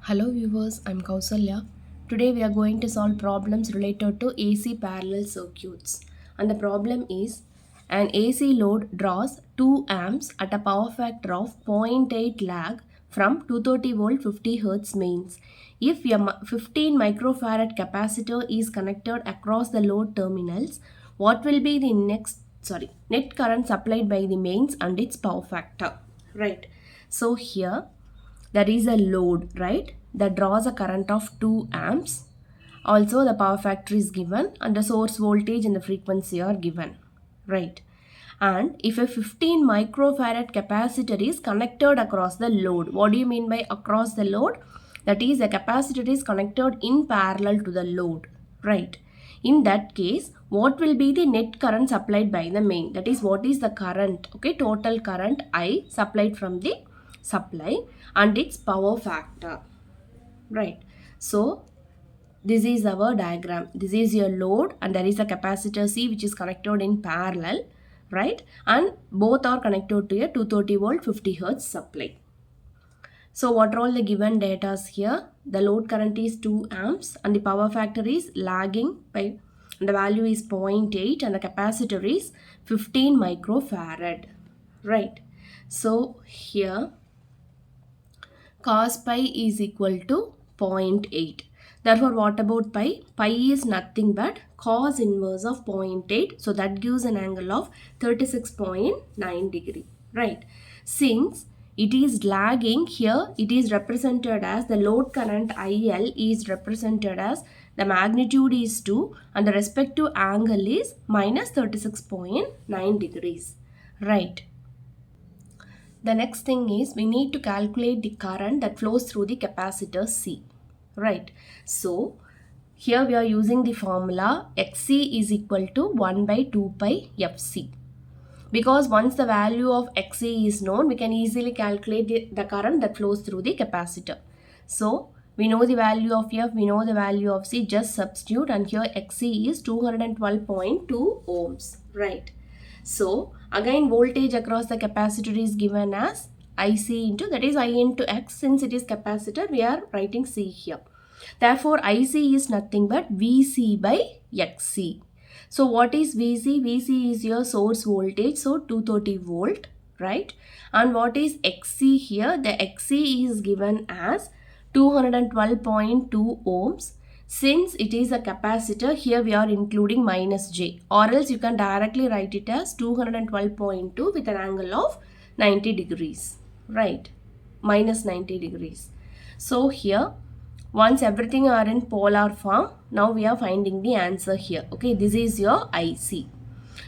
Hello viewers, I'm Kausalya. Today we are going to solve problems related to AC parallel circuits. And the problem is an AC load draws 2 amps at a power factor of 0.8 lag from 230 volt 50 Hz mains. If a 15 microfarad capacitor is connected across the load terminals, what will be the net current supplied by the mains and its power factor? Right. So here there is a load, right, that draws a current of 2 amps. Also the power factor is given and the source voltage and the frequency are given, right. And if a 15 microfarad capacitor is connected across the load, what do you mean by across the load? That is, the capacitor is connected in parallel to the load, right. In that case, what will be the net current supplied by the main? That is, what is the current, okay, total current I supplied from the supply and its power factor, right. So this is our diagram. This is your load and there is a capacitor C which is connected in parallel, right, and both are connected to a 230 volt 50 hertz supply. So what are all the given datas here? The load current is 2 amps and the power factor is lagging by, and the value is 0.8 and the capacitor is 15 microfarad, right. So here cos pi is equal to 0.8. Therefore, what about pi? Pi is nothing but cos inverse of 0.8. So that gives an angle of 36.9 degree. Right. Since it is lagging here, it is represented as the load current IL is represented as the magnitude is 2 and the respective angle is minus 36.9 degrees. Right. The next thing is we need to calculate the current that flows through the capacitor C, right. So here we are using the formula Xc is equal to 1 by 2 pi Fc. Because once the value of Xc is known, we can easily calculate the current that flows through the capacitor. So we know the value of F, we know the value of C, just substitute, and here Xc is 212.2 ohms, right. So again voltage across the capacitor is given as IC into, that is I into X. Since it is capacitor, we are writing C here. Therefore IC is nothing but VC by XC. So what is VC? VC is your source voltage, so 230 volt, right. And what is XC here? The XC is given as 212.2 ohms. Since it is a capacitor, here we are including minus j, or else you can directly write it as 212.2 with an angle of 90 degrees, right, minus 90 degrees. So here, once everything are in polar form, now we are finding the answer here. Okay, this is your IC.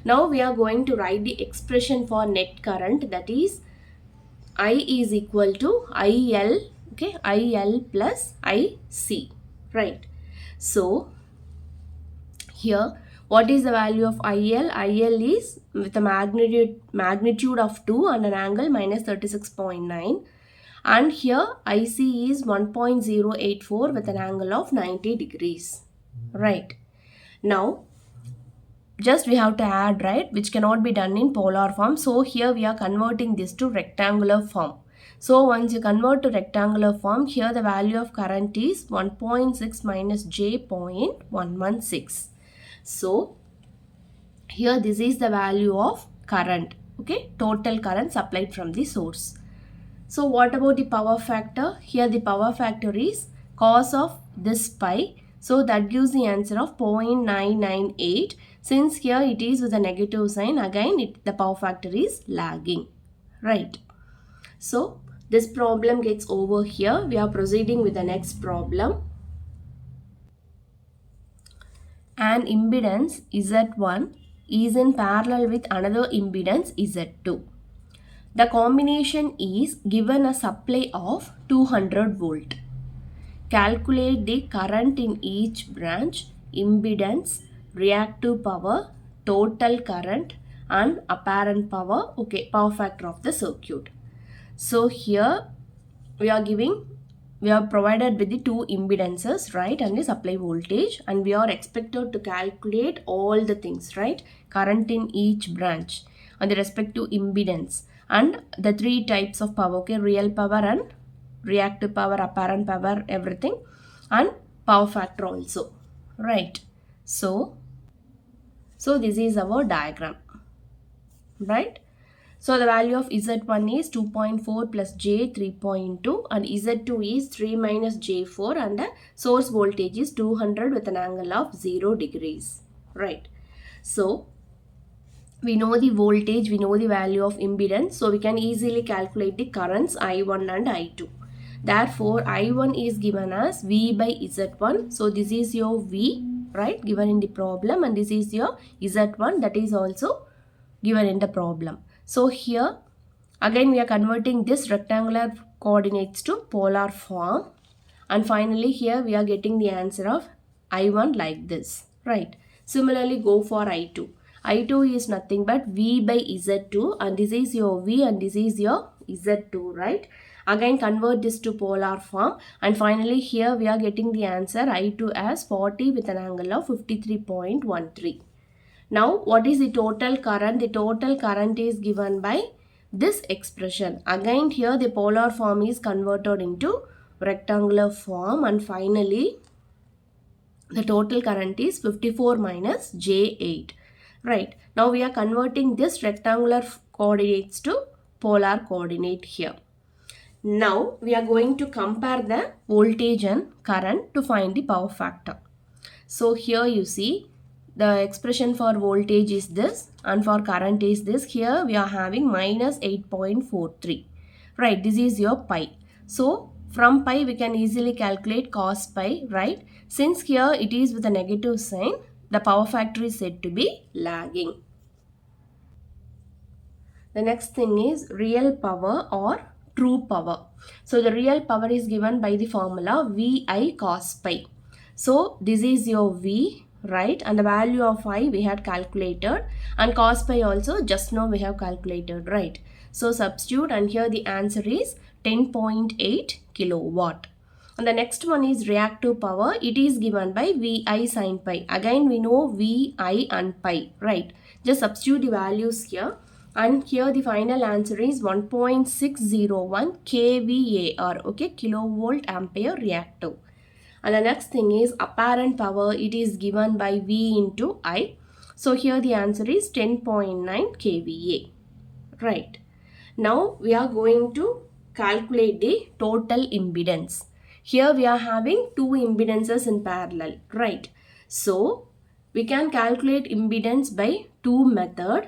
Now we are going to write the expression for net current, that is I is equal to IL, okay, IL plus IC, right. So here what is the value of IL? IL is with a magnitude of 2 and an angle minus 36.9, and here IC is 1.084 with an angle of 90 degrees, right. Now just we have to add, right, which cannot be done in polar form. So here we are converting this to rectangular form. So once you convert to rectangular form, here the value of current is 1.6 minus j.116. So here this is the value of current, okay, total current supplied from the source. So what about the power factor? Here the power factor is cos of this pi. So that gives the answer of 0.998. Since here it is with a negative sign, again the power factor is lagging, right. So this problem gets over here. We are proceeding with the next problem. An impedance Z1 is in parallel with another impedance Z2. The combination is given a supply of 200 volt. Calculate the current in each branch, impedance, reactive power, total current and apparent power, okay, power factor of the circuit. So here we are provided with the two impedances, right, and the supply voltage, and we are expected to calculate all the things, right, current in each branch and the respective impedance and the three types of power, okay, real power and reactive power, apparent power, everything, and power factor also, right? So this is our diagram, right? So the value of Z1 is 2.4 plus J 3.2 and Z2 is 3 minus J4 and the source voltage is 200 with an angle of 0 degrees, right? So we know the voltage, we know the value of impedance, so we can easily calculate the currents I1 and I2. Therefore, I1 is given as V by Z1. So this is your V, right, given in the problem, and this is your Z1, that is also given in the problem. So here again we are converting this rectangular coordinates to polar form, and finally here we are getting the answer of I1 like this, right? Similarly go for I2. I2 is nothing but V by Z2, and this is your V and this is your Z2, right? Again convert this to polar form, and finally here we are getting the answer I2 as 40 with an angle of 53.13. Now, what is the total current? The total current is given by this expression. Again, here the polar form is converted into rectangular form, and finally, the total current is 54 minus J8. Right. Now, we are converting this rectangular coordinates to polar coordinate here. Now, we are going to compare the voltage and current to find the power factor. So here you see the expression for voltage is this and for current is this. Here we are having minus 8.43. Right, this is your pi. So from pi we can easily calculate cos pi, right? Since here it is with a negative sign, the power factor is said to be lagging. The next thing is real power or true power. So the real power is given by the formula VI cos pi. So this is your V, right? And the value of I we had calculated, and cos pi also just now we have calculated, right? So substitute, and here the answer is 10.8 kilowatt. And the next one is reactive power. It is given by VI sin pi. Again we know VI and pi, right? Just substitute the values here. And here the final answer is 1.601 kVAR, okay, kilovolt ampere reactive. And the next thing is apparent power. It is given by V into I. So here the answer is 10.9 kVA, right? Now we are going to calculate the total impedance. Here we are having two impedances in parallel, right? So we can calculate impedance by two methods.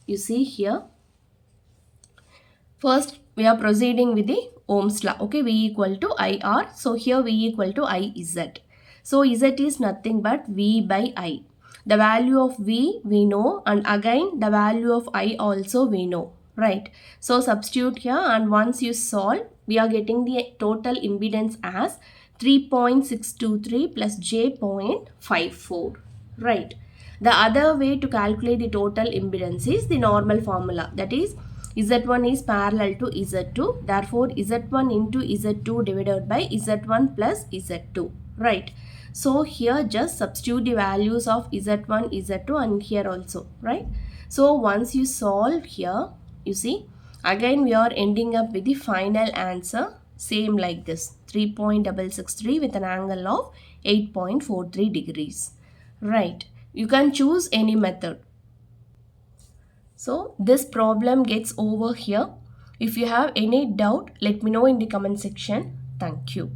You see here, first we are proceeding with the Ohm's law, okay, V equal to IR. So here V equal to IZ. So Z is nothing but V by I. The value of V we know, and again the value of I also we know, right? So substitute here, and once you solve, we are getting the total impedance as 3.623 plus J.54, right? The other way to calculate the total impedance is the normal formula, that is Z1 is parallel to Z2, therefore Z1 into Z2 divided by Z1 plus Z2, right? So here just substitute the values of Z1, Z2 and here also, right? So once you solve here, you see, again we are ending up with the final answer same like this, 3.663 with an angle of 8.43 degrees, right? You can choose any method. So this problem gets over here. If you have any doubt, let me know in the comment section. Thank you.